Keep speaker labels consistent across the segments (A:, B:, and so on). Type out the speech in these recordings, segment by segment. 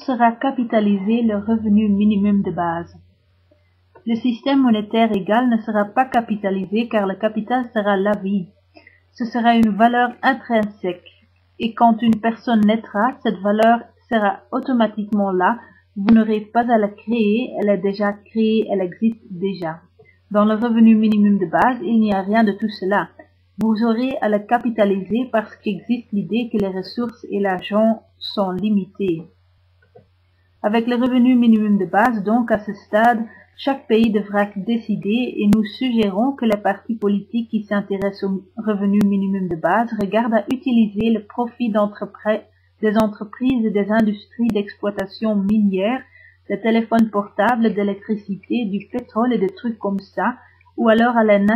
A: sera capitalisé le revenu minimum de base. Le système monétaire égal ne sera pas capitalisé car le capital sera la vie. Ce sera une valeur intrinsèque. Et quand une personne naîtra, cette valeur sera automatiquement là. Vous n'aurez pas à la créer, elle est déjà créée, elle existe déjà. Dans le revenu minimum de base, il n'y a rien de tout cela. Vous aurez à la capitaliser parce qu'existe l'idée que les ressources et l'argent sont limités. Avec le revenu minimum de base, donc, à ce stade, chaque pays devra décider et nous suggérons que les partis politiques qui s'intéressent au revenu minimum de base regardent à utiliser le profit des entreprises et des industries d'exploitation minière, des téléphones portables, d'électricité, du pétrole et des trucs comme ça, ou alors à les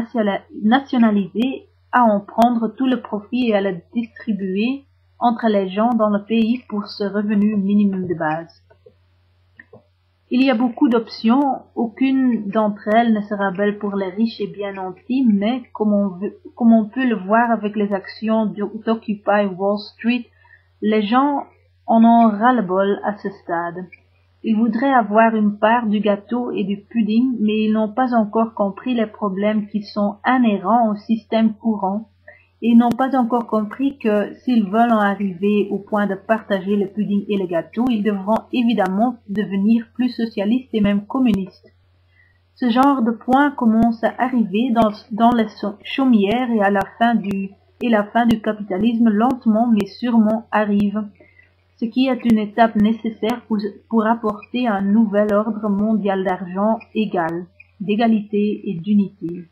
A: nationaliser, à en prendre tout le profit et à le distribuer entre les gens dans le pays pour ce revenu minimum de base. Il y a beaucoup d'options, aucune d'entre elles ne sera belle pour les riches et bien nantis, mais comme on peut le voir avec les actions d'Occupy Wall Street, les gens en ont ras-le-bol à ce stade. Ils voudraient avoir une part du gâteau et du pudding, mais ils n'ont pas encore compris les problèmes qui sont inhérents au système courant. Ils n'ont pas encore compris que s'ils veulent en arriver au point de partager le pudding et le gâteau, ils devront évidemment devenir plus socialistes et même communistes. Ce genre de point commence à arriver dans les chaumières et la fin du capitalisme lentement mais sûrement arrive, ce qui est une étape nécessaire pour apporter un nouvel ordre mondial d'argent égal, d'égalité et d'unité.